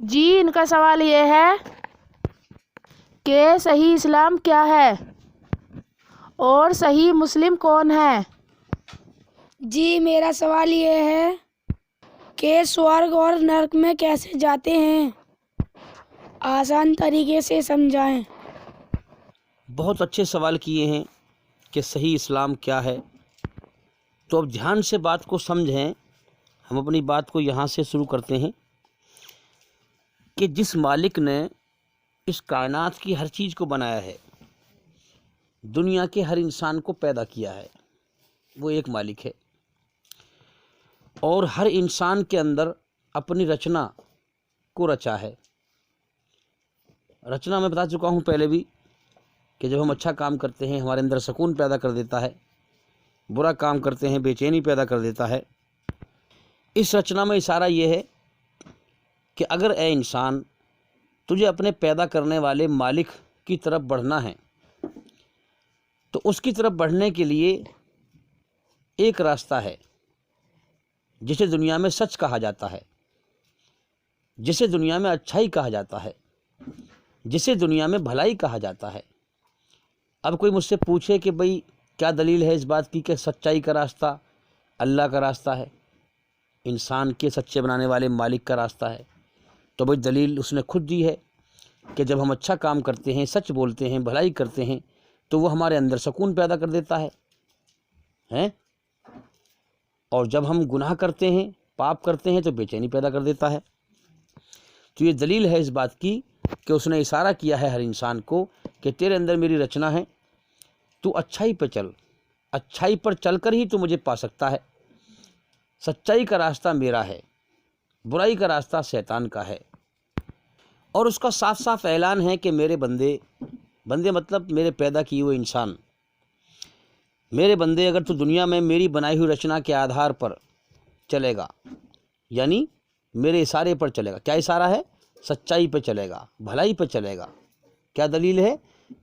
جی ان کا سوال یہ ہے کہ صحیح اسلام کیا ہے اور صحیح مسلم کون ہے؟ جی میرا سوال یہ ہے کہ سورگ اور نرک میں کیسے جاتے ہیں، آسان طریقے سے سمجھائیں۔ بہت اچھے سوال کیے ہیں کہ صحیح اسلام کیا ہے۔ تو اب دھیان سے بات کو سمجھیں۔ ہم اپنی بات کو یہاں سے شروع کرتے ہیں کہ جس مالک نے اس کائنات کی ہر چیز کو بنایا ہے، دنیا کے ہر انسان کو پیدا کیا ہے، وہ ایک مالک ہے، اور ہر انسان کے اندر اپنی رچنا کو رچا ہے۔ رچنا میں بتا چکا ہوں پہلے بھی کہ جب ہم اچھا کام کرتے ہیں ہمارے اندر سکون پیدا کر دیتا ہے، برا کام کرتے ہیں بے چینی پیدا کر دیتا ہے۔ اس رچنا میں اشارہ یہ ہے کہ اگر اے انسان تجھے اپنے پیدا کرنے والے مالک کی طرف بڑھنا ہے تو اس کی طرف بڑھنے کے لیے ایک راستہ ہے جسے دنیا میں سچ کہا جاتا ہے، جسے دنیا میں اچھائی کہا جاتا ہے، جسے دنیا میں بھلائی کہا جاتا ہے۔ اب کوئی مجھ سے پوچھے کہ بھئی کیا دلیل ہے اس بات کی کہ سچائی کا راستہ اللہ کا راستہ ہے، انسان کے سچے بنانے والے مالک کا راستہ ہے؟ تو بھئی دلیل اس نے خود دی ہے کہ جب ہم اچھا کام کرتے ہیں، سچ بولتے ہیں، بھلائی کرتے ہیں تو وہ ہمارے اندر سکون پیدا کر دیتا ہے، اور جب ہم گناہ کرتے ہیں، پاپ کرتے ہیں تو بے چینی پیدا کر دیتا ہے۔ تو یہ دلیل ہے اس بات کی کہ اس نے اشارہ کیا ہے ہر انسان کو کہ تیرے اندر میری رچنا ہے، تو اچھائی پہ چل، اچھائی پر چل کر ہی تو مجھے پا سکتا ہے۔ سچائی کا راستہ میرا ہے، برائی کا راستہ شیطان کا ہے۔ اور اس کا صاف صاف اعلان ہے کہ میرے بندے مطلب میرے پیدا کیے ہوئے انسان، میرے بندے اگر تو دنیا میں میری بنائی ہوئی رچنا کے آدھار پر چلے گا، یعنی میرے اشارے پر چلے گا، کیا اشارہ ہے؟ سچائی پہ چلے گا، بھلائی پہ چلے گا۔ کیا دلیل ہے؟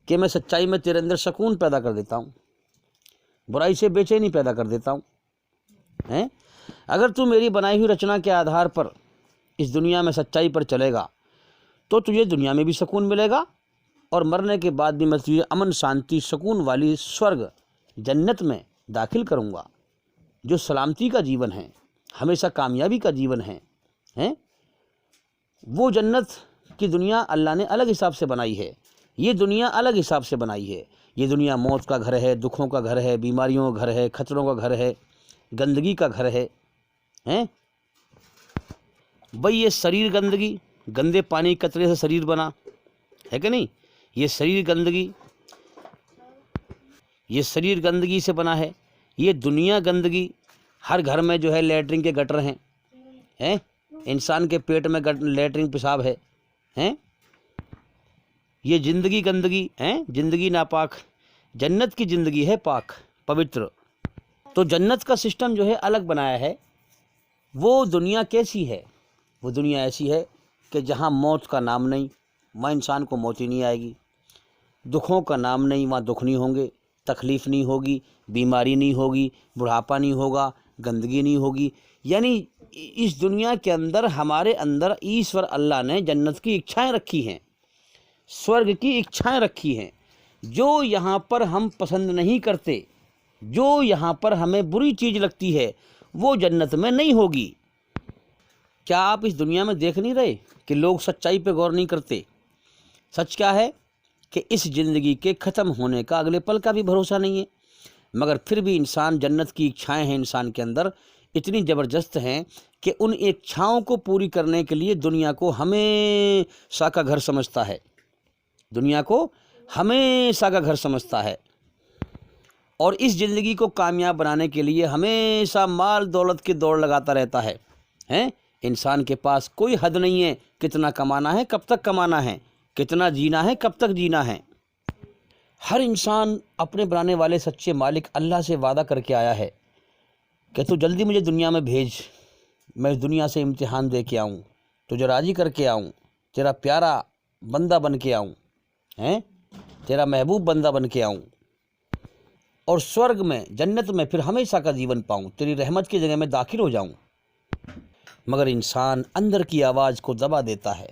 کہ میں سچائی میں تیرے اندر سکون پیدا کر دیتا ہوں، برائی سے بے چینی پیدا کر دیتا ہوں۔ اگر تو میری بنائی ہوئی رچنا کے آدھار پر اس دنیا میں سچائی پر چلے گا تو تجھے دنیا میں بھی سکون ملے گا، اور مرنے کے بعد بھی میں تجھے امن شانتی سکون والی سورگ جنت میں داخل کروں گا، جو سلامتی کا جیون ہے، ہمیشہ کامیابی کا جیون ہے۔ وہ جنت کی دنیا اللہ نے الگ حساب سے بنائی ہے، یہ دنیا الگ حساب سے بنائی ہے۔ یہ دنیا موت کا گھر ہے، دکھوں کا گھر ہے، بیماریوں کا گھر ہے، خطروں کا گھر ہے، گندگی کا گھر ہے۔ بھئی یہ شریر گندگی، گندے پانی قطرے سے شریر بنا ہے کہ نہیں؟ یہ شریر گندگی سے بنا ہے۔ یہ دنیا گندگی، ہر گھر میں جو ہے لیٹرنگ کے گٹر ہیں، انسان کے پیٹ میں لیٹرنگ پیشاب ہے۔ یہ زندگی گندگی زندگی ناپاک، جنت کی زندگی ہے پاک پوتر۔ تو جنت کا سسٹم جو ہے الگ بنایا ہے۔ وہ دنیا کیسی ہے؟ وہ دنیا ایسی ہے کہ جہاں موت کا نام نہیں، وہاں انسان کو موت ہی نہیں آئے گی۔ دکھوں کا نام نہیں، وہاں دکھ نہیں ہوں گے، تکلیف نہیں ہوگی، بیماری نہیں ہوگی، بڑھاپا نہیں ہوگا، گندگی نہیں ہوگی۔ یعنی اس دنیا کے اندر ہمارے اندر ایشور اللہ نے جنت کی اچھائیں رکھی ہیں، سورگ کی اچھائیں رکھی ہیں، جو یہاں پر ہم پسند نہیں کرتے، جو یہاں پر ہمیں بری چیز لگتی ہے، وہ جنت میں نہیں ہوگی۔ کیا آپ اس دنیا میں دیکھ نہیں رہے کہ لوگ سچائی پہ غور نہیں کرتے؟ سچ کیا ہے کہ اس زندگی کے ختم ہونے کا اگلے پل کا بھی بھروسہ نہیں ہے، مگر پھر بھی انسان جنت کی اچھائیں ہیں انسان کے اندر اتنی زبردست ہیں کہ ان اچھاؤں کو پوری کرنے کے لیے دنیا کو ہمیشہ کا گھر سمجھتا ہے، دنیا کو ہمیشہ کا گھر سمجھتا ہے، اور اس زندگی کو کامیاب بنانے کے لیے ہمیشہ مال دولت کی دوڑ لگاتا رہتا ہے۔ انسان کے پاس کوئی حد نہیں ہے، کتنا کمانا ہے، کب تک کمانا ہے، کتنا جینا ہے، کب تک جینا ہے۔ ہر انسان اپنے بنانے والے سچے مالک اللہ سے وعدہ کر کے آیا ہے کہ تو جلدی مجھے دنیا میں بھیج، میں اس دنیا سے امتحان دے کے آؤں، تجھے راضی کر کے آؤں، تیرا پیارا بندہ بن کے آؤں، تیرا محبوب بندہ بن کے آؤں، اور سورگ میں جنت میں پھر ہمیشہ کا جیون پاؤں، تیری رحمت کی جگہ میں داخل ہو جاؤں۔ مگر انسان اندر کی آواز کو دبا دیتا ہے،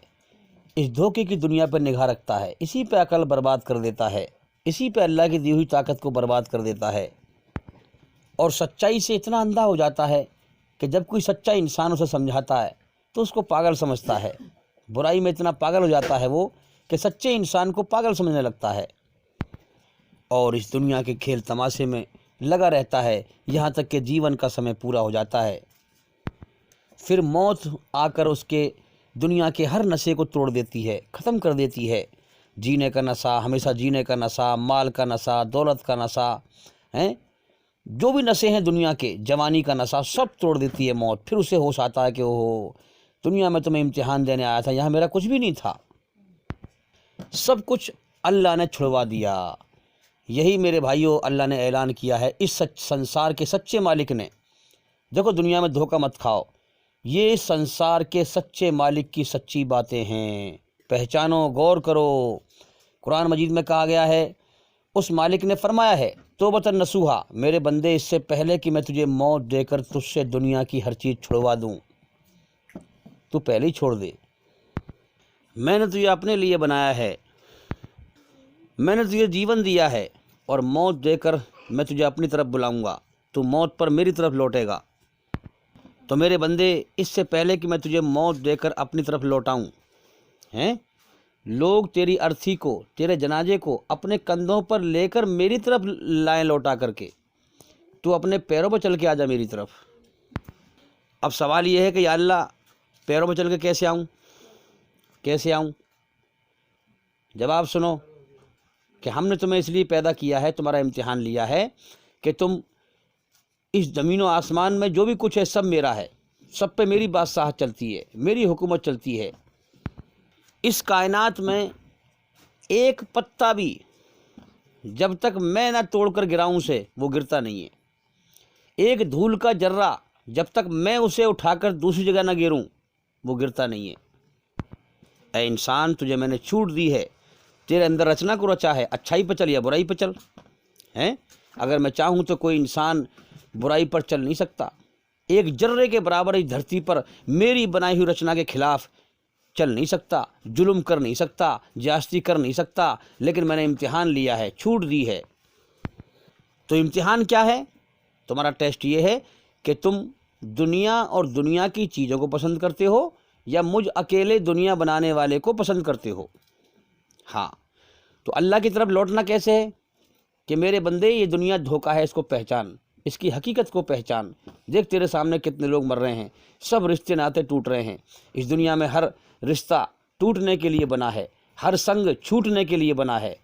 اس دھوکے کی دنیا پر نگاہ رکھتا ہے، اسی پہ عقل برباد کر دیتا ہے، اسی پہ اللہ کی دی ہوئی طاقت کو برباد کر دیتا ہے، اور سچائی سے اتنا اندھا ہو جاتا ہے کہ جب کوئی سچا انسان اسے سمجھاتا ہے تو اس کو پاگل سمجھتا ہے، برائی میں اتنا پاگل ہو جاتا ہے وہ کہ سچے انسان کو پاگل سمجھنے لگتا ہے، اور اس دنیا کے کھیل تماشے میں لگا رہتا ہے یہاں تک کہ جیون کا سمے پورا ہو جاتا ہے۔ پھر موت آ کر اس کے دنیا کے ہر نشے کو توڑ دیتی ہے، ختم کر دیتی ہے، جینے کا نشہ، ہمیشہ جینے کا نشہ، مال کا نشہ، دولت کا نشہ، جو بھی نشے ہیں دنیا کے، جوانی کا نشہ، سب توڑ دیتی ہے موت۔ پھر اسے ہوش آتا ہے کہ اوہ دنیا میں تو میں امتحان دینے آیا تھا، یہاں میرا کچھ بھی نہیں تھا، سب کچھ اللہ نے چھڑوا دیا۔ یہی میرے بھائیوں اللہ نے اعلان کیا ہے اس سنسار کے سچے مالک نے۔ دیکھو دنیا میں دھوکہ مت کھاؤ، یہ سنسار کے سچے مالک کی سچی باتیں ہیں، پہچانو، غور کرو۔ قرآن مجید میں کہا گیا ہے، اس مالک نے فرمایا ہے توبۃ نصوحا، میرے بندے اس سے پہلے کہ میں تجھے موت دے کر تجھ سے دنیا کی ہر چیز چھڑوا دوں تو پہلے ہی چھوڑ دے۔ میں نے تجھے اپنے لیے بنایا ہے، میں نے تجھے جیون دیا ہے، اور موت دے کر میں تجھے اپنی طرف بلاؤں گا، تو موت پر میری طرف لوٹے گا۔ تو میرے بندے اس سے پہلے کہ میں تجھے موت دے کر اپنی طرف لوٹاؤں، لوگ تیری ارتھی کو، تیرے جنازے کو اپنے کندھوں پر لے کر میری طرف لائیں لوٹا کر کے، تو اپنے پیروں پر چل کے آ جا میری طرف۔ اب سوال یہ ہے کہ یا اللہ پیروں پر چل کے کیسے آؤں، کیسے آؤں؟ جواب سنو کہ ہم نے تمہیں اس لیے پیدا کیا ہے، تمہارا امتحان لیا ہے کہ تم اس زمین و آسمان میں جو بھی کچھ ہے سب میرا ہے، سب پہ میری بادشاہت چلتی ہے، میری حکومت چلتی ہے۔ اس کائنات میں ایک پتا بھی جب تک میں نہ توڑ کر گراؤں سے وہ گرتا نہیں ہے، ایک دھول کا ذرہ جب تک میں اسے اٹھا کر دوسری جگہ نہ گروں وہ گرتا نہیں ہے۔ اے انسان تجھے میں نے چھوٹ دی ہے، تیرے اندر رچنا کو رچا ہے، اچھائی پہ چل یا برائی پہ چل۔ اگر میں چاہوں تو کوئی انسان برائی پر چل نہیں سکتا، ایک ذرے کے برابر اس دھرتی پر میری بنائی ہوئی رچنا کے خلاف چل نہیں سکتا، ظلم کر نہیں سکتا، زیادتی کر نہیں سکتا، لیکن میں نے امتحان لیا ہے، چھوٹ دی ہے۔ تو امتحان کیا ہے؟ تمہارا ٹیسٹ یہ ہے کہ تم دنیا اور دنیا کی چیزوں کو پسند کرتے ہو یا مجھ اکیلے دنیا بنانے والے کو پسند کرتے ہو۔ ہاں، تو اللہ کی طرف لوٹنا کیسے ہے کہ میرے بندے یہ دنیا دھوکہ ہے، اس کو پہچان، اس کی حقیقت کو پہچان۔ دیکھ تیرے سامنے کتنے لوگ مر رہے ہیں، سب رشتے ناتے ٹوٹ رہے ہیں۔ اس دنیا میں ہر رشتہ ٹوٹنے کے لیے بنا ہے، ہر سنگ چھوٹنے کے لیے بنا ہے۔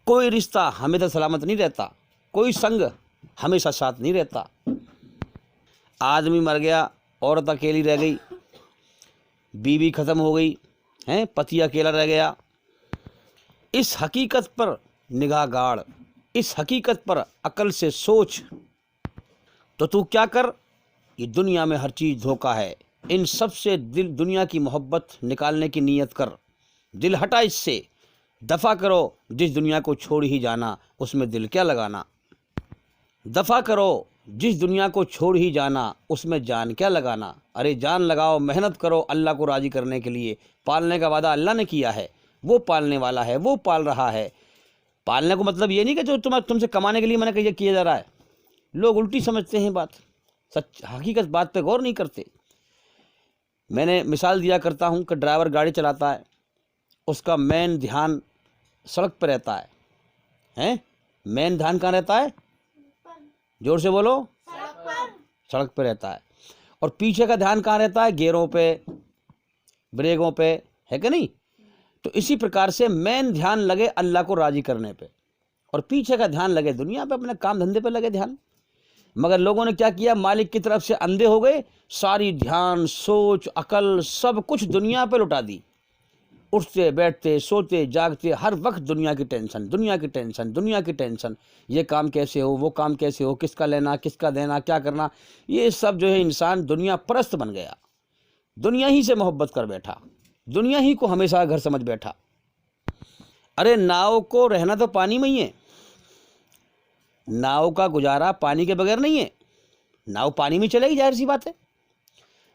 کوئی رشتہ ہمیشہ سلامت نہیں رہتا، کوئی سنگ ہمیشہ ساتھ نہیں رہتا۔ آدمی مر گیا، عورت اکیلی رہ گئی، بیوی ختم ہو گئی، پتی اکیلا رہ گیا۔ اس حقیقت پر نگاہ گاڑ، اس حقیقت پر عقل سے سوچ، تو کیا کر، یہ دنیا میں ہر چیز دھوکہ ہے، ان سب سے دنیا کی محبت نکالنے کی نیت کر، دل ہٹا اس سے، دفع کرو جس دنیا کو چھوڑ ہی جانا، اس میں دل کیا لگانا۔ دفع کرو جس دنیا کو چھوڑ ہی جانا، اس میں جان کیا لگانا۔ ارے جان لگاؤ، محنت کرو اللہ کو راضی کرنے کے لیے، پالنے کا وعدہ اللہ نے کیا ہے، وہ پالنے والا ہے، وہ پال رہا ہے۔ پالنے کو مطلب یہ نہیں کہ جو تم سے کمانے کے لیے میں نے یہ کیا جا رہا ہے۔ لوگ الٹی سمجھتے ہیں بات، سچ حقیقت بات پہ غور نہیں کرتے۔ میں نے مثال دیا کرتا ہوں کہ ڈرائیور گاڑی چلاتا ہے، اس کا مین دھیان سڑک پہ رہتا ہے۔ مین دھیان کہاں رہتا ہے؟ زور سے بولو، سڑک پہ رہتا ہے۔ اور پیچھے کا دھیان کہاں رہتا ہے؟ گیئروں پہ، بریکوں پہ، ہے کہ نہیں؟ تو اسی پرکار سے مین دھیان لگے اللہ کو راضی کرنے پہ، اور پیچھے کا دھیان لگے دنیا پہ، اپنے کام دھندے پہ لگے دھیان۔ مگر لوگوں نے کیا کیا؟ مالک کی طرف سے اندھے ہو گئے، ساری دھیان، سوچ، عقل، سب کچھ دنیا پہ لٹا دی۔ اٹھتے بیٹھتے سوتے جاگتے ہر وقت دنیا کی ٹینشن، دنیا کی ٹینشن، دنیا کی ٹینشن، یہ کام کیسے ہو، وہ کام کیسے ہو، کس کا لینا، کس کا دینا، کیا کرنا، یہ سب جو ہے انسان دنیا پرست بن گیا، دنیا ہی سے محبت کر بیٹھا، دنیا ہی کو ہمیشہ گھر سمجھ بیٹھا۔ ارے ناؤ کو رہنا تو پانی میں ہی ہے، ناؤ کا گزارا پانی کے بغیر نہیں ہے، ناؤ پانی میں چلے گی، ظاہر سی بات ہے۔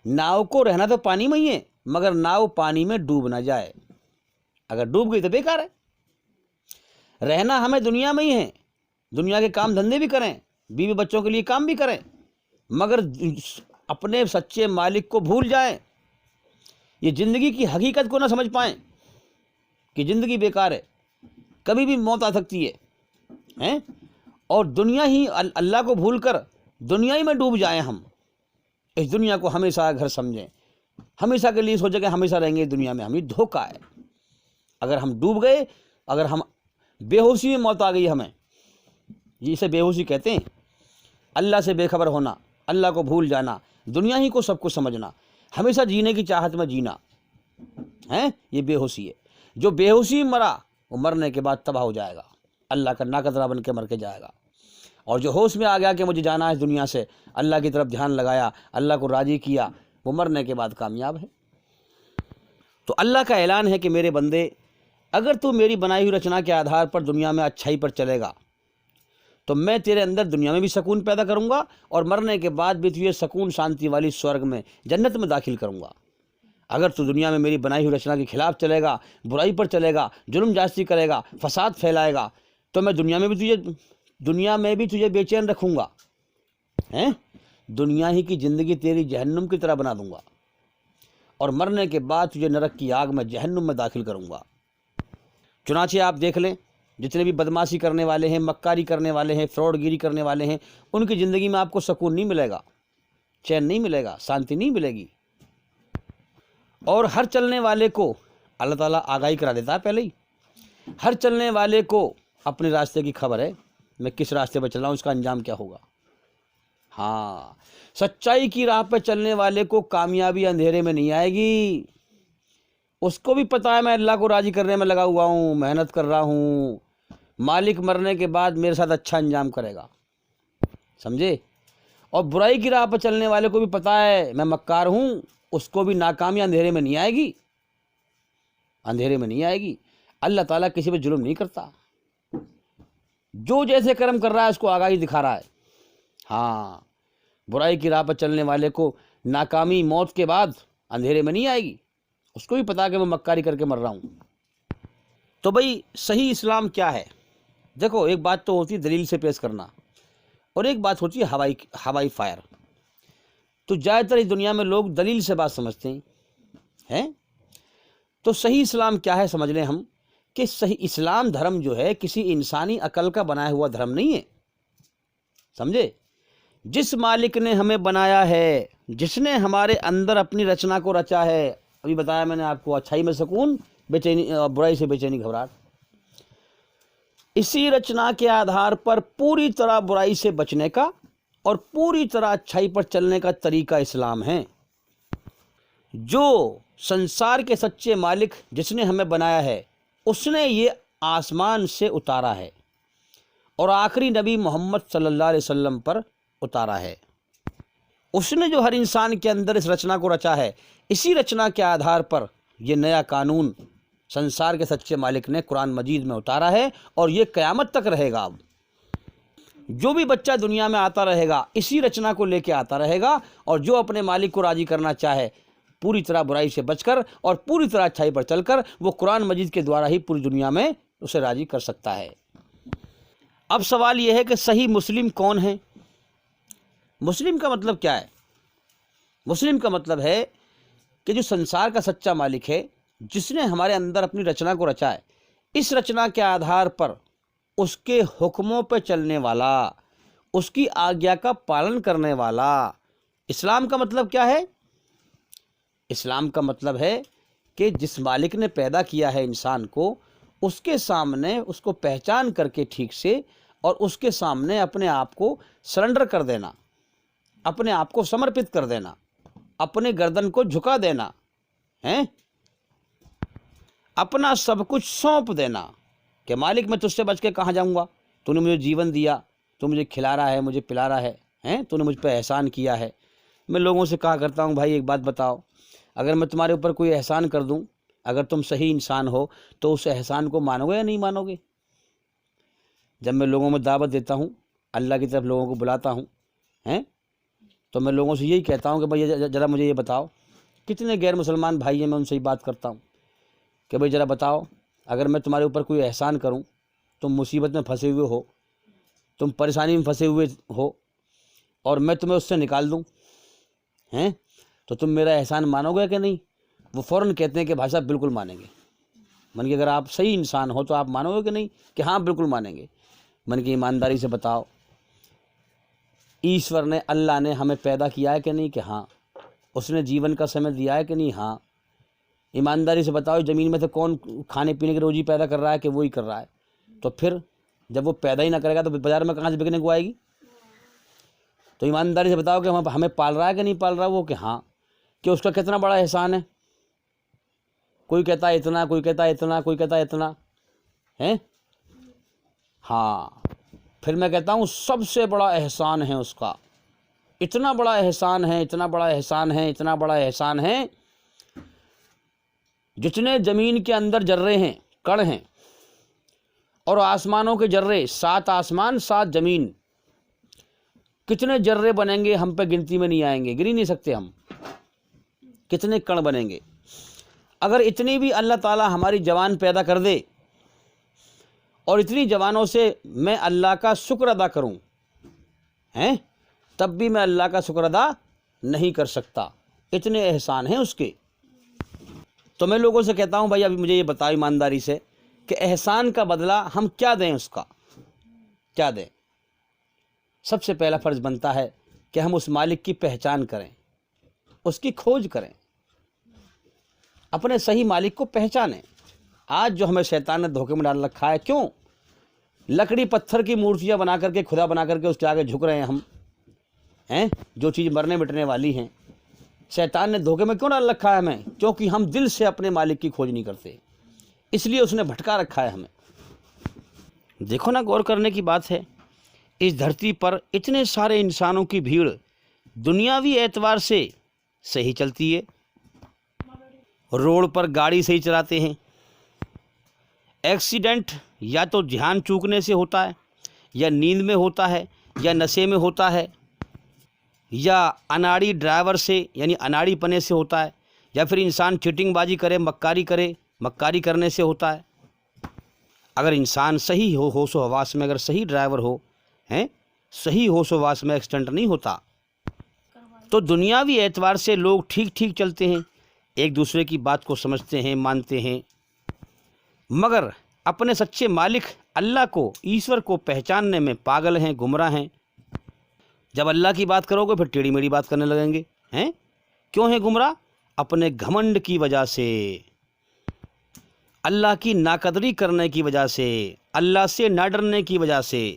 ناؤ کو رہنا تو پانی میں ہی ہے، مگر ناؤ پانی میں ڈوب نہ جائے، اگر ڈوب گئی تو بیکار ہے۔ رہنا ہمیں دنیا میں ہی ہے، دنیا کے کام دھندے بھی کریں، بیوی بچوں کے لیے کام بھی کریں، مگر اپنے سچے مالک کو بھول جائیں، یہ زندگی کی حقیقت کو نہ سمجھ پائیں کہ زندگی بیکار ہے، کبھی بھی موت آ سکتی ہے، اور دنیا ہی اللہ کو بھول کر دنیا ہی میں ڈوب جائیں، ہم اس دنیا کو ہمیشہ گھر سمجھیں، ہمیشہ کے لیے سوچیں کہ ہمیشہ رہیں گے دنیا میں، ہمیں دھوکہ ہے۔ اگر ہم ڈوب گئے، اگر ہم بے ہوشی میں موت آ گئی ہمیں، جسے بے ہوشی کہتے ہیں، اللہ سے بے خبر ہونا، اللہ کو بھول جانا، دنیا ہی کو سب کچھ سمجھنا، ہمیشہ جینے کی چاہت میں جینا ہے، یہ بے ہوشی ہے۔ جو بے ہوشی میں مرا وہ مرنے کے بعد تباہ ہو جائے گا، اللہ کا ناقدرہ بن کے مر کے جائے گا، اور جو ہوش میں آ گیا کہ مجھے جانا ہے اس دنیا سے، اللہ کی طرف دھیان لگایا، اللہ کو راضی کیا، وہ مرنے کے بعد کامیاب ہے۔ تو اللہ کا اعلان ہے کہ میرے بندے، اگر تو میری بنائی ہوئی رچنا کے آدھار پر دنیا میں اچھائی پر چلے گا تو میں تیرے اندر دنیا میں بھی سکون پیدا کروں گا، اور مرنے کے بعد بھی تجھے سکون شانتی والی سورگ میں، جنت میں داخل کروں گا۔ اگر تو دنیا میں میری بنائی ہوئی رچنا کے خلاف چلے گا، برائی پر چلے گا، ظلم جاستی کرے گا، فساد پھیلائے گا، تو میں دنیا میں بھی تجھے بے چین رکھوں گا، دنیا ہی کی زندگی تیری جہنم کی طرح بنا دوں گا، اور مرنے کے بعد تجھے نرک کی آگ میں، جہنم میں داخل کروں گا۔ چنانچہ آپ دیکھ لیں، جتنے بھی بدماشی کرنے والے ہیں، مکاری کرنے والے ہیں، فراڈ گیری کرنے والے ہیں، ان کی زندگی میں آپ کو سکون نہیں ملے گا، چین نہیں ملے گا، شانتی نہیں ملے گی۔ اور ہر چلنے والے کو اللہ تعالیٰ آگاہی کرا دیتا ہے پہلے ہی، ہر چلنے والے کو اپنے راستے کی خبر ہے، میں کس راستے پہ چل رہا ہوں، اس کا انجام کیا ہوگا۔ ہاں، سچائی کی راہ پہ چلنے والے کو کامیابی اندھیرے میں نہیں آئے گی، اس کو بھی پتا ہے میں اللہ کو راضی کرنے میں لگا ہوا ہوں، محنت کر رہا ہوں، مالک مرنے کے بعد میرے ساتھ اچھا انجام کرے گا، سمجھے۔ اور برائی کی راہ پہ چلنے والے کو بھی پتا ہے میں مکار ہوں، اس کو بھی ناکامی اندھیرے میں نہیں آئے گی، اندھیرے میں نہیں آئے گی۔ اللہ تعالیٰ کسی پہ ظلم نہیں کرتا، جو جیسے کرم کر رہا ہے اس کو آگاہی دکھا رہا ہے۔ ہاں، برائی کی راہ پر چلنے والے کو ناکامی موت کے بعد اندھیرے میں نہیں آئے گی، اس کو بھی پتا کہ میں مکاری کر کے مر رہا ہوں۔ تو بھئی صحیح اسلام کیا ہے؟ دیکھو، ایک بات تو ہوتی ہے دلیل سے پیش کرنا، اور ایک بات ہوتی ہے ہوائی فائر۔ تو زیادہ تر اس دنیا میں لوگ دلیل سے بات سمجھتے ہیں، تو صحیح اسلام کیا ہے سمجھ لیں ہم، کہ صحیح اسلام دھرم جو ہے کسی انسانی عقل کا بنایا ہوا دھرم نہیں ہے، سمجھے۔ جس مالک نے ہمیں بنایا ہے، جس نے ہمارے اندر اپنی رچنا کو رچا ہے، ابھی بتایا میں نے آپ کو، اچھائی میں سکون، بے چینی، برائی سے بے چینی گھبراہٹ، اسی رچنا کے آدھار پر پوری طرح برائی سے بچنے کا اور پوری طرح اچھائی پر چلنے کا طریقہ اسلام ہے۔ جو سنسار کے سچے مالک جس نے ہمیں بنایا ہے، اس نے یہ آسمان سے اتارا ہے اور آخری نبی محمد صلی اللہ علیہ وسلم پر اتارا ہے۔ اس نے جو ہر انسان کے اندر اس رچنا کو رچا ہے، اسی رچنا کے آدھار پر یہ نیا قانون سنسار کے سچے مالک نے قرآن مجید میں اتارا ہے، اور یہ قیامت تک رہے گا۔ اب جو بھی بچہ دنیا میں آتا رہے گا اسی رچنا کو لے کے آتا رہے گا، اور جو اپنے مالک کو راضی کرنا چاہے پوری طرح برائی سے بچ کر اور پوری طرح اچھائی پر چل کر، وہ قرآن مجید کے دوارا ہی پوری دنیا میں اسے راضی کر سکتا ہے۔ اب سوال یہ ہے کہ صحیح مسلم کون ہے؟ مسلم کا مطلب کیا ہے؟ مسلم کا مطلب ہے کہ جو سنسار کا سچا مالک ہے، جس نے ہمارے اندر اپنی رچنا کو رچا ہے، اس رچنا کے آدھار پر اس کے حکموں پہ چلنے والا، اس کی آگیا کا پالن کرنے والا۔ اسلام کا مطلب کیا ہے؟ اسلام کا مطلب ہے کہ جس مالک نے پیدا کیا ہے انسان کو، اس کے سامنے اس کو پہچان کر کے ٹھیک سے، اور اس کے سامنے اپنے آپ کو سرنڈر کر دینا، اپنے آپ کو سمرپت کر دینا، اپنے گردن کو جھکا دینا ہے، اپنا سب کچھ سونپ دینا کہ مالک میں تجھ سے بچ کے کہاں جاؤں گا، تو نے مجھے جیون دیا، تو مجھے کھلا رہا ہے، مجھے پلا رہا ہے، تو نے مجھ پہ احسان کیا ہے۔ میں لوگوں سے کہا کرتا ہوں، بھائی ایک بات بتاؤ، اگر میں تمہارے اوپر کوئی احسان کر دوں، اگر تم صحیح انسان ہو تو اس احسان کو مانو گے یا نہیں مانو گے؟ جب میں لوگوں میں دعوت دیتا ہوں، اللہ کی طرف لوگوں کو بلاتا ہوں، تو میں لوگوں سے یہی کہتا ہوں کہ بھائی ذرا مجھے یہ بتاؤ، کتنے غیر مسلمان بھائی ہیں، میں ان سے ہی بات کرتا ہوں کہ بھائی ذرا بتاؤ، اگر میں تمہارے اوپر کوئی احسان کروں، تم مصیبت میں پھنسے ہوئے ہو، تم پریشانی میں پھنسے ہوئے ہو، اور میں تمہیں اس سے نکال دوں ہیں، تو تم میرا احسان مانو گے کہ نہیں؟ وہ فوراً کہتے ہیں کہ بھائی صاحب بالکل مانیں گے۔ من کہ اگر آپ صحیح انسان ہو تو آپ مانو گے کہ نہیں؟ کہ ہاں بالکل مانیں گے۔ من کی ایمانداری سے بتاؤ، ایشور نے، اللہ نے ہمیں پیدا کیا ہے کہ نہیں؟ کہ ہاں۔ اس نے جیون کا سمے دیا ہے کہ نہیں؟ ہاں۔ ایمانداری سے بتاؤ، زمین میں سے کون کھانے پینے کی روزی پیدا کر رہا ہے؟ کہ وہی کر رہا ہے۔ تو پھر جب وہ پیدا ہی نہ کرے گا تو بازار میں کہاں سے بکنے کو آئے گی؟ تو ایمانداری سے بتاؤ کہ ہمیں پال رہا ہے کہ نہیں پال رہا وہ؟ کہ ہاں۔ کہ اس کا کتنا بڑا احسان ہے؟ کوئی کہتا ہے اتنا، کوئی کہتا ہے اتنا، کوئی کہتا ہے اتنا ہے۔ ہاں، پھر میں کہتا ہوں سب سے بڑا احسان ہے اس کا، اتنا بڑا احسان ہے، اتنا بڑا احسان ہے، اتنا بڑا احسان ہے، جتنے زمین کے اندر ذرے ہیں، کڑ ہیں، اور آسمانوں کے ذرے، 7 آسمان 7 زمین، کتنے ذرے بنیں گے ہم پہ گنتی میں نہیں آئیں گے، گر ہی نہیں سکتے ہم، کتنے کڑ بنیں گے۔ اگر اتنی بھی اللہ تعالیٰ ہماری جوان پیدا کر دے، اور اتنی جوانوں سے میں اللہ کا شکر ادا کروں ہیں، تب بھی میں اللہ کا شکر ادا نہیں کر سکتا، اتنے احسان ہیں اس کے۔ تو میں لوگوں سے کہتا ہوں بھائی ابھی مجھے یہ بتاؤ ایمانداری سے کہ احسان کا بدلہ ہم کیا دیں اس کا، کیا دیں؟ سب سے پہلا فرض بنتا ہے کہ ہم اس مالک کی پہچان کریں، اس کی کھوج کریں، اپنے صحیح مالک کو پہچانیں۔ آج جو ہمیں شیطان نے دھوکے میں ڈال رکھا ہے، کیوں؟ لکڑی پتھر کی مورتیاں بنا کر کے، خدا بنا کر کے اس کے آگے جھک رہے ہیں ہم ہیں، جو چیز مرنے مٹنے والی ہیں۔ شیطان نے دھوکے میں کیوں ڈال رکھا ہے ہمیں؟ کیونکہ ہم دل سے اپنے مالک کی کھوج نہیں کرتے، اس لیے اس نے بھٹکا رکھا ہے ہمیں۔ دیکھو نا، غور کرنے کی بات ہے، اس دھرتی پر اتنے سارے انسانوں کی بھیڑ دنیاوی اعتبار سے صحیح چلتی ہے، روڈ پر گاڑی صحیح چلاتے ہیں، ایکسیڈنٹ یا تو دھیان چوکنے سے ہوتا ہے، یا نیند میں ہوتا ہے، یا نشے میں ہوتا ہے، یا اناڑی ڈرائیور سے یعنی اناڑی پنے سے ہوتا ہے، یا پھر انسان چیٹنگ بازی کرے، مکاری کرنے سے ہوتا ہے۔ اگر انسان صحیح ہو، ہوش و حواس میں، اگر صحیح ڈرائیور ہو ہیں، صحیح ہوش و حواس میں ایکسیڈنٹ نہیں ہوتا، تو دنیاوی اعتبار سے لوگ ٹھیک ٹھیک چلتے ہیں، ایک دوسرے کی بات کو سمجھتے ہیں، مانتے ہیں، مگر اپنے سچے مالک اللہ کو، ایشور کو پہچاننے میں پاگل ہیں، گمراہ ہیں۔ جب اللہ کی بات کرو گے پھر ٹیڑھی میڑھی بات کرنے لگیں گے ہیں۔ کیوں ہیں گمراہ؟ اپنے گھمنڈ کی وجہ سے، اللہ کی ناقدری کرنے کی وجہ سے، اللہ سے نہ ڈرنے کی وجہ سے۔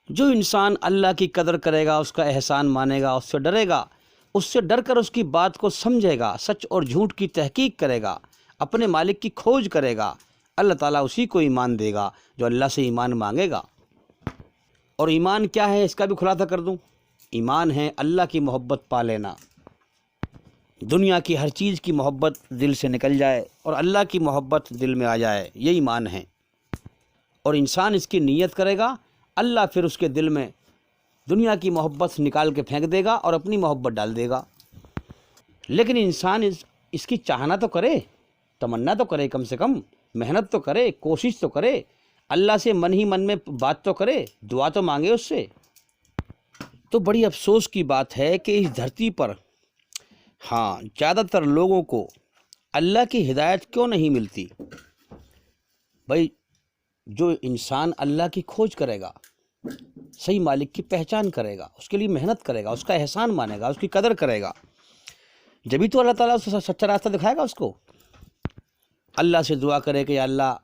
جو انسان اللہ کی قدر کرے گا، اس کا احسان مانے گا، اس سے ڈرے گا، اس سے ڈر کر اس کی بات کو سمجھے گا، سچ اور جھوٹ کی تحقیق کرے گا، اپنے مالک کی کھوج کرے گا، اللہ تعالیٰ اسی کو ایمان دے گا جو اللہ سے ایمان مانگے گا۔ اور ایمان کیا ہے اس کا بھی خلاصہ کر دوں۔ ایمان ہے اللہ کی محبت پا لینا، دنیا کی ہر چیز کی محبت دل سے نکل جائے اور اللہ کی محبت دل میں آ جائے، یہ ایمان ہے۔ اور انسان اس کی نیت کرے گا، اللہ پھر اس کے دل میں دنیا کی محبت نکال کے پھینک دے گا اور اپنی محبت ڈال دے گا۔ لیکن انسان اس کی چاہنا تو کرے، تمنا تو کرے، کم سے کم محنت تو کرے، کوشش تو کرے، اللہ سے من ہی من میں بات تو کرے، دعا تو مانگے اس سے۔ تو بڑی افسوس کی بات ہے کہ اس دھرتی پر ہاں زیادہ تر لوگوں کو اللہ کی ہدایت کیوں نہیں ملتی؟ بھائی جو انسان اللہ کی کھوج کرے گا، صحیح مالک کی پہچان کرے گا، اس کے لیے محنت کرے گا، اس کا احسان مانے گا، اس کی قدر کرے گا، جبھی تو اللہ تعالیٰ اس کو سچا راستہ دکھائے گا اس کو۔ اللہ سے دعا کرے کہ یا اللہ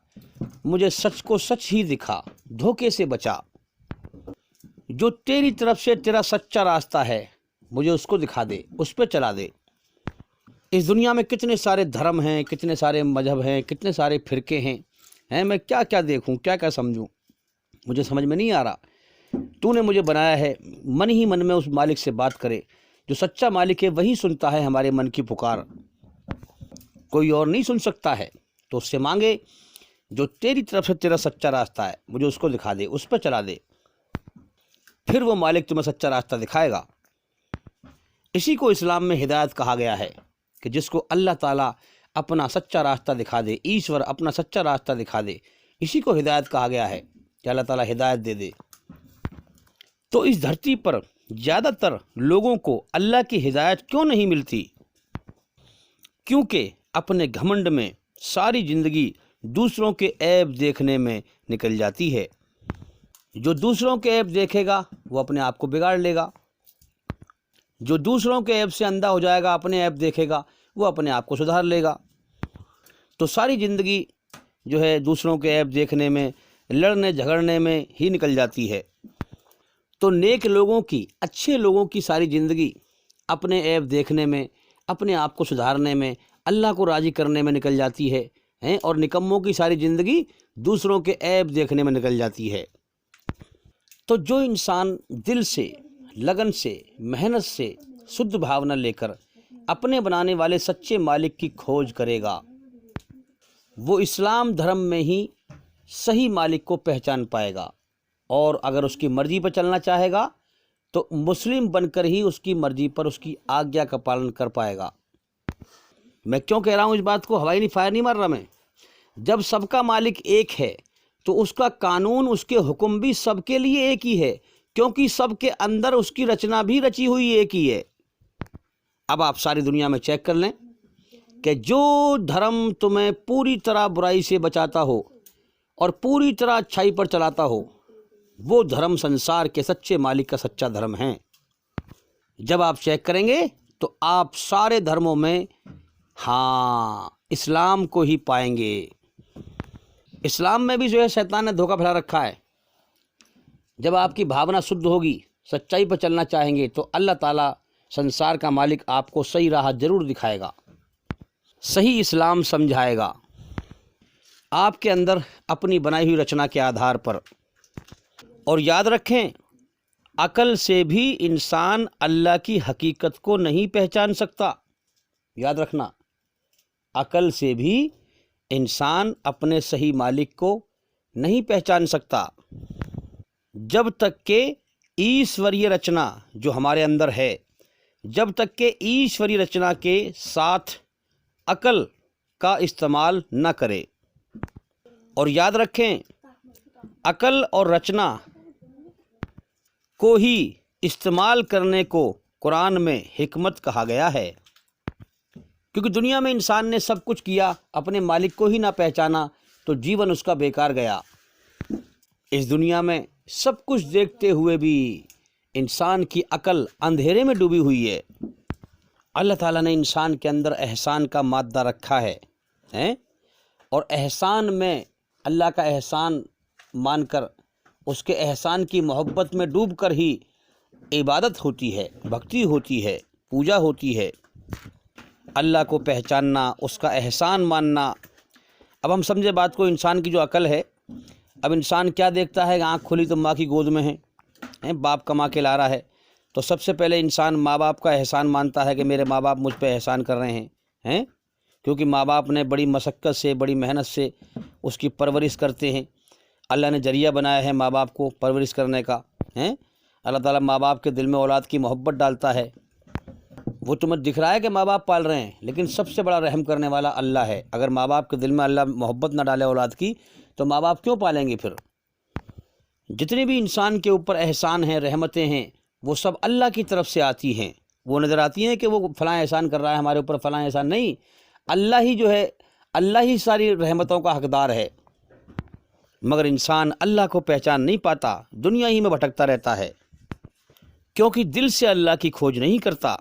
مجھے سچ کو سچ ہی دکھا، دھوکے سے بچا، جو تیری طرف سے تیرا سچا راستہ ہے مجھے اس کو دکھا دے، اس پہ چلا دے۔ اس دنیا میں کتنے سارے دھرم ہیں، کتنے سارے مذہب ہیں، کتنے سارے فرقے ہیں، میں کیا کیا دیکھوں، کیا کیا سمجھوں، مجھے سمجھ میں نہیں آ رہا۔ تو نے مجھے بنایا ہے من ہی من میں اس مالک سے بات کرے، جو سچا مالک ہے وہی سنتا ہے ہمارے من کی پکار، کوئی اور نہیں سن سکتا ہے۔ تو اس سے مانگے جو تیری طرف سے تیرا سچا راستہ ہے مجھے اس کو دکھا دے، اس پہ چلا دے، پھر وہ مالک تمہیں سچا راستہ دکھائے گا۔ اسی کو اسلام میں ہدایت کہا گیا ہے کہ جس کو اللہ تعالیٰ اپنا سچا راستہ دکھا دے، ایشور اپنا سچا راستہ دکھا دے، اسی کو ہدایت کہا گیا ہے کہ اللہ تعالیٰ ہدایت دے دے۔ تو اس دھرتی پر زیادہ تر لوگوں کو اللہ کی ہدایت کیوں نہیں ملتی؟ کیونکہ اپنے گھمنڈ میں ساری زندگی دوسروں کے عیب دیکھنے میں نکل جاتی ہے۔ جو دوسروں کے عیب دیکھے گا وہ اپنے آپ کو بگاڑ لے گا، جو دوسروں کے عیب سے اندھا ہو جائے گا، اپنے عیب دیکھے گا، وہ اپنے آپ کو سدھار لے گا۔ تو ساری زندگی جو ہے دوسروں کے عیب دیکھنے میں، لڑنے جھگڑنے میں ہی نکل جاتی ہے۔ تو نیک لوگوں کی، اچھے لوگوں کی ساری زندگی اپنے عیب دیکھنے میں، اپنے آپ کو سدھارنے میں، اللہ کو راضی کرنے میں نکل جاتی ہے، اور نکموں کی ساری زندگی دوسروں کے عیب دیکھنے میں نکل جاتی ہے۔ تو جو انسان دل سے، لگن سے، محنت سے، شدھ بھاونا لے کر اپنے بنانے والے سچے مالک کی کھوج کرے گا، وہ اسلام دھرم میں ہی صحیح مالک کو پہچان پائے گا، اور اگر اس کی مرضی پر چلنا چاہے گا تو مسلم بن کر ہی اس کی مرضی پر اس کی آگیا کا پالن کر پائے گا۔ میں کیوں کہہ رہا ہوں اس بات کو؟ ہوائی نہیں، فائر نہیں مار رہا میں۔ جب سب کا مالک ایک ہے تو اس کا قانون، اس کے حکم بھی سب کے لیے ایک ہی ہے، کیونکہ سب کے اندر اس کی رچنا بھی رچی ہوئی ایک ہی ہے۔ اب آپ ساری دنیا میں چیک کر لیں کہ جو دھرم تمہیں پوری طرح برائی سے بچاتا ہو اور پوری طرح اچھائی پر چلاتا ہو، وہ دھرم سنسار کے سچے مالک کا سچا دھرم ہے۔ جب آپ چیک کریں گے تو آپ سارے دھرموں میں اسلام کو ہی پائیں گے۔ اسلام میں بھی جو ہے شیطان نے دھوکہ پھیلا رکھا ہے۔ جب آپ کی بھاونا شدھ ہوگی، سچائی پر چلنا چاہیں گے تو اللہ تعالیٰ سنسار کا مالک آپ کو صحیح راہ ضرور دکھائے گا، صحیح اسلام سمجھائے گا آپ کے اندر اپنی بنائی ہوئی رچنا کے آدھار پر۔ اور یاد رکھیں، عقل سے بھی انسان اللہ کی حقیقت کو نہیں پہچان سکتا۔ یاد رکھنا، عقل سے بھی انسان اپنے صحیح مالک کو نہیں پہچان سکتا جب تک کہ ایشوریہ رچنا جو ہمارے اندر ہے، جب تک کہ ایشوری رچنا کے ساتھ عقل کا استعمال نہ کرے۔ اور یاد رکھیں، عقل اور رچنا کو ہی استعمال کرنے کو قرآن میں حکمت کہا گیا ہے، کیونکہ دنیا میں انسان نے سب کچھ کیا، اپنے مالک کو ہی نہ پہچانا تو جیون اس کا بیکار گیا۔ اس دنیا میں سب کچھ دیکھتے ہوئے بھی انسان کی عقل اندھیرے میں ڈوبی ہوئی ہے۔ اللہ تعالیٰ نے انسان کے اندر احسان کا مادہ رکھا ہے، اور احسان میں اللہ کا احسان مان کر، اس کے احسان کی محبت میں ڈوب کر ہی عبادت ہوتی ہے، بھکتی ہوتی ہے، پوجا ہوتی ہے۔ اللہ کو پہچاننا، اس کا احسان ماننا۔ اب ہم سمجھے بات کو، انسان کی جو عقل ہے، اب انسان کیا دیکھتا ہے کہ آنکھ کھلی تو ماں کی گود میں ہے، باپ کما کے لا رہا ہے، تو سب سے پہلے انسان ماں باپ کا احسان مانتا ہے کہ میرے ماں باپ مجھ پہ احسان کر رہے ہیں، کیونکہ ماں باپ نے بڑی مشقت سے، بڑی محنت سے اس کی پرورش کرتے ہیں۔ اللہ نے ذریعہ بنایا ہے ماں باپ کو پرورش کرنے کا۔ اللہ تعالیٰ ماں باپ کے دل میں اولاد کی محبت ڈالتا ہے۔ وہ تمہیں دکھ رہا ہے کہ ماں باپ پال رہے ہیں، لیکن سب سے بڑا رحم کرنے والا اللہ ہے۔ اگر ماں باپ کے دل میں اللہ محبت نہ ڈالے اولاد کی تو ماں باپ کیوں پالیں گے پھر؟ جتنے بھی انسان کے اوپر احسان ہیں، رحمتیں ہیں، وہ سب اللہ کی طرف سے آتی ہیں۔ وہ نظر آتی ہیں کہ وہ فلاں احسان کر رہا ہے ہمارے اوپر، فلاں احسان نہیں، اللہ ہی جو ہے، اللہ ہی ساری رحمتوں کا حقدار ہے۔ مگر انسان اللہ کو پہچان نہیں پاتا، دنیا ہی میں بھٹکتا رہتا ہے، کیونکہ دل سے اللہ کی کھوج نہیں کرتا۔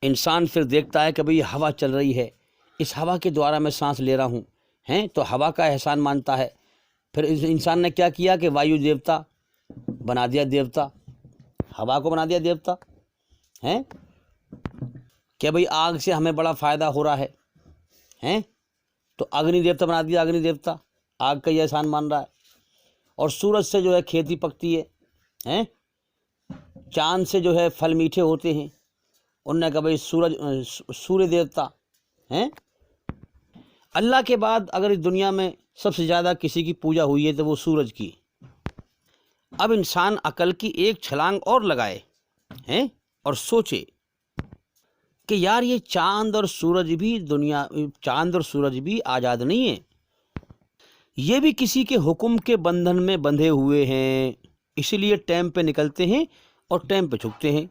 انسان پھر دیکھتا ہے کہ بھئی ہوا چل رہی ہے، اس ہوا کے دوارا میں سانس لے رہا ہوں، تو ہوا کا احسان مانتا ہے۔ پھر اس انسان نے کیا کیا کہ وایو دیوتا بنا دیا دیوتا، ہوا کو بنا دیا دیوتا، کہ بھئی آگ سے ہمیں بڑا فائدہ ہو رہا ہے، تو اگنی دیوتا بنا دیا، اگنی دیوتا آگ کا یہ احسان مان رہا ہے۔ اور سورج سے جو ہے کھیتی پکتی ہے، چاند سے جو ہے پھل میٹھے ہوتے ہیں، انہوں نے کہا بھئی سورج دیوتا ہیں۔ اللہ کے بعد اگر اس دنیا میں سب سے زیادہ کسی کی پوجا ہوئی ہے تو وہ سورج کی۔ اب انسان عقل کی ایک چھلانگ اور لگائے اور سوچے کہ یار یہ چاند اور سورج بھی آزاد نہیں ہیں، یہ بھی کسی کے حکم کے بندھن میں بندھے ہوئے ہیں، اسی لیے ٹائم پہ نکلتے ہیں اور ٹائم پہ چھکتے ہیں۔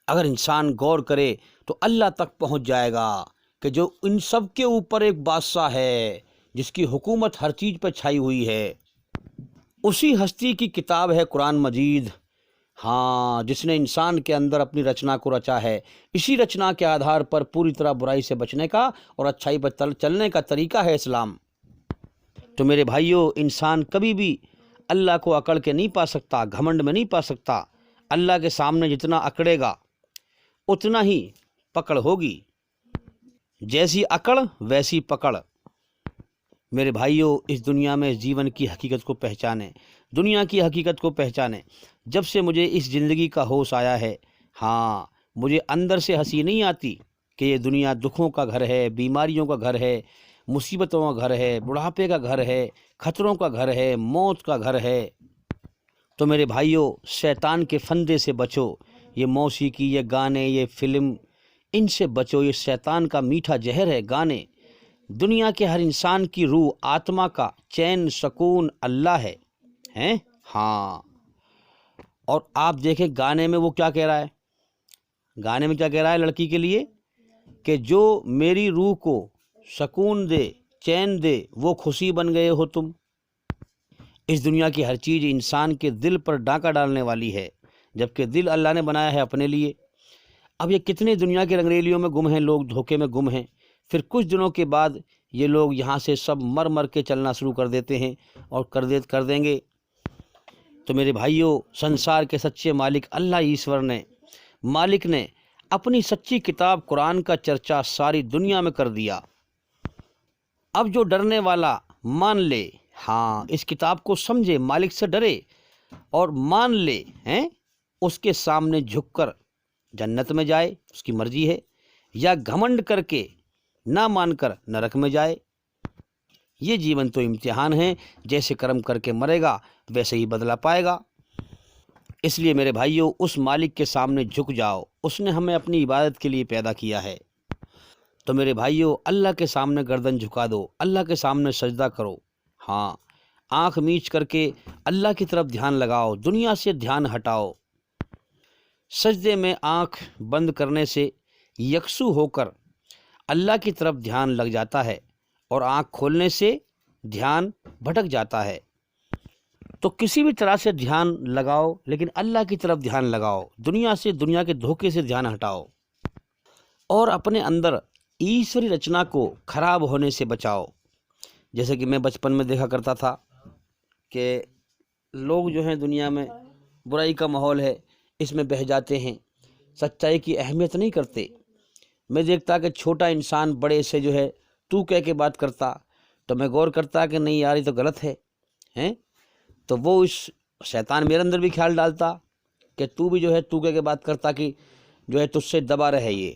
اگر انسان غور کرے تو اللہ تک پہنچ جائے گا کہ جو ان سب کے اوپر ایک بادشاہ ہے جس کی حکومت ہر چیز پہ چھائی ہوئی ہے، اسی ہستی کی کتاب ہے قرآن مجید، ہاں، جس نے انسان کے اندر اپنی رچنا کو رچا ہے۔ اسی رچنا کے آدھار پر پوری طرح برائی سے بچنے کا اور اچھائی پر چلنے کا طریقہ ہے اسلام۔ تو میرے بھائیوں، انسان کبھی بھی اللہ کو اکڑ کے نہیں پا سکتا، گھمنڈ میں نہیں پا سکتا۔ اللہ کے سامنے جتنا اکڑے گا اتنا ہی پکڑ ہوگی، جیسی اکڑ ویسی پکڑ۔ میرے بھائیوں، اس دنیا میں جیون کی حقیقت کو پہچانیں، دنیا کی حقیقت کو پہچانیں۔ جب سے مجھے اس زندگی کا ہوش آیا ہے، ہاں، مجھے اندر سے ہنسی نہیں آتی کہ یہ دنیا دکھوں کا گھر ہے، بیماریوں کا گھر ہے، مصیبتوں کا گھر ہے، بڑھاپے کا گھر ہے، خطروں کا گھر ہے، موت کا گھر ہے۔ تو میرے بھائیوں، شیطان کے فندے سے بچو، یہ موسیقی، یہ گانے، یہ فلم، ان سے بچو، یہ شیطان کا میٹھا زہر ہے۔ گانے، دنیا کے ہر انسان کی روح، آتما کا چین، سکون اللہ ہے، ہیں؟ ہاں، اور آپ دیکھیں گانے میں وہ کیا کہہ رہا ہے، گانے میں کیا کہہ رہا ہے لڑکی کے لیے، کہ جو میری روح کو سکون دے، چین دے، وہ خوشی بن گئے ہو تم۔ اس دنیا کی ہر چیز انسان کے دل پر ڈاکہ ڈالنے والی ہے، جبکہ دل اللہ نے بنایا ہے اپنے لیے۔ اب یہ کتنے دنیا کے رنگریلیوں میں گم ہیں لوگ، دھوکے میں گم ہیں، پھر کچھ دنوں کے بعد یہ لوگ یہاں سے سب مر مر کے چلنا شروع کر دیتے ہیں اور کر دیں گے۔ تو میرے بھائیوں، سنسار کے سچے مالک اللہ ایشور نے، مالک نے اپنی سچی کتاب قرآن کا چرچا ساری دنیا میں کر دیا۔ اب جو ڈرنے والا مان لے، ہاں، اس کتاب کو سمجھے، مالک سے ڈرے اور مان لے، ہیں، اس کے سامنے جھک کر جنت میں جائے، اس کی مرضی ہے، یا گھمنڈ کر کے نہ مان کر نرک میں جائے۔ یہ جیون تو امتحان ہے، جیسے کرم کر کے مرے گا ویسے ہی بدلہ پائے گا۔ اس لیے میرے بھائیوں، اس مالک کے سامنے جھک جاؤ، اس نے ہمیں اپنی عبادت کے لیے پیدا کیا ہے۔ تو میرے بھائیوں، اللہ کے سامنے گردن جھکا دو، اللہ کے سامنے سجدہ کرو، ہاں، آنکھ میچ کر کے اللہ کی طرف دھیان لگاؤ، دنیا سے دھیان ہٹاؤ۔ سجدے میں آنکھ بند کرنے سے یکسو ہو کر اللہ کی طرف دھیان لگ جاتا ہے، اور آنکھ کھولنے سے دھیان بھٹک جاتا ہے۔ تو کسی بھی طرح سے دھیان لگاؤ، لیکن اللہ کی طرف دھیان لگاؤ، دنیا سے، دنیا کے دھوکے سے دھیان ہٹاؤ، اور اپنے اندر ایشوری رچنا کو خراب ہونے سے بچاؤ۔ جیسے کہ میں بچپن میں دیکھا کرتا تھا کہ لوگ جو ہیں دنیا میں برائی کا ماحول ہے، اس میں بہہ جاتے ہیں، سچائی کی اہمیت نہیں کرتے۔ میں دیکھتا کہ چھوٹا انسان بڑے سے جو ہے تو کہہ کے بات کرتا، تو میں غور کرتا کہ نہیں یار، یہ تو غلط ہے، ہیں؟ تو وہ اس شیطان میرے اندر بھی خیال ڈالتا کہ تو بھی جو ہے تو کہہ کے بات کرتا کہ جو ہے تجھ سے دبا رہے۔ یہ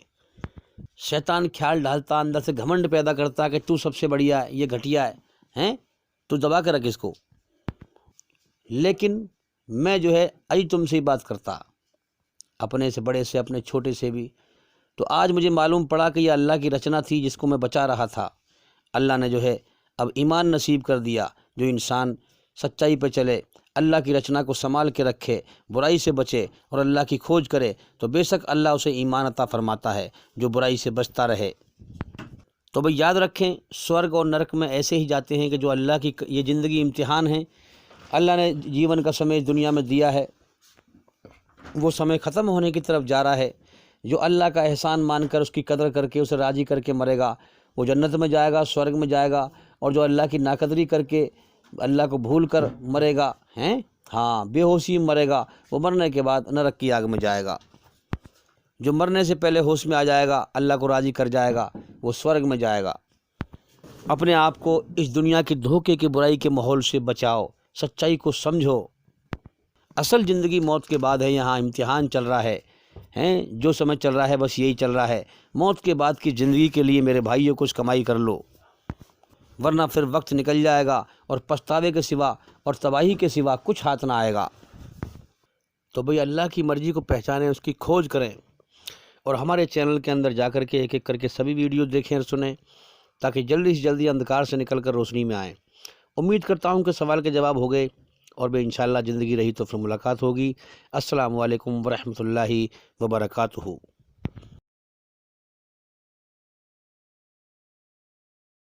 شیطان خیال ڈالتا، اندر سے گھمنڈ پیدا کرتا کہ تو سب سے بڑھیا ہے، یہ گھٹیا ہے، ہیں؟ تو دبا کے رکھ اس کو۔ لیکن میں جو ہے آج تم سے ہی بات کرتا، اپنے سے بڑے سے، اپنے چھوٹے سے بھی۔ تو آج مجھے معلوم پڑا کہ یہ اللہ کی رچنا تھی جس کو میں بچا رہا تھا۔ اللہ نے جو ہے اب ایمان نصیب کر دیا۔ جو انسان سچائی پہ چلے، اللہ کی رچنا کو سنبھال کے رکھے، برائی سے بچے اور اللہ کی کھوج کرے، تو بے شک اللہ اسے ایمان عطا فرماتا ہے، جو برائی سے بچتا رہے۔ تو بھئی یاد رکھیں، سورگ اور نرک میں ایسے ہی جاتے ہیں کہ جو اللہ کی، یہ زندگی امتحان ہے، اللہ نے جیون کا سمے دنیا میں دیا ہے، وہ سمے ختم ہونے کی طرف جا رہا ہے۔ جو اللہ کا احسان مان کر، اس کی قدر کر کے، اسے راضی کر کے مرے گا، وہ جنت میں جائے گا، سورگ میں جائے گا، اور جو اللہ کی ناقدری کر کے، اللہ کو بھول کر مرے گا، ہیں، ہاں، بے ہوشی میں مرے گا، وہ مرنے کے بعد نرک کی آگ میں جائے گا۔ جو مرنے سے پہلے ہوش میں آ جائے گا، اللہ کو راضی کر جائے گا، وہ سورگ میں جائے گا۔ اپنے آپ کو اس دنیا کی دھوکے کی برائی کے ماحول سے بچاؤ، سچائی کو سمجھو۔ اصل زندگی موت کے بعد ہے، یہاں امتحان چل رہا ہے، ہیں، جو سمجھ چل رہا ہے بس یہی چل رہا ہے۔ موت کے بعد کی زندگی کے لیے میرے بھائیوں کچھ کمائی کر لو، ورنہ پھر وقت نکل جائے گا اور پچھتاوے کے سوا اور تباہی کے سوا کچھ ہاتھ نہ آئے گا۔ تو بھئی اللہ کی مرضی کو پہچانیں، اس کی کھوج کریں، اور ہمارے چینل کے اندر جا کر کے ایک ایک کر کے سبھی ویڈیو دیکھیں اور سنیں، تاکہ جلدی سے جلدی اندھکار سے نکل کر روشنی میں آئیں۔ امید کرتا ہوں کہ سوال کے جواب ہو گئے، اور بے انشاءاللہ زندگی رہی تو پھر ملاقات ہوگی۔ السلام علیکم ورحمۃ اللہ وبرکاتہ۔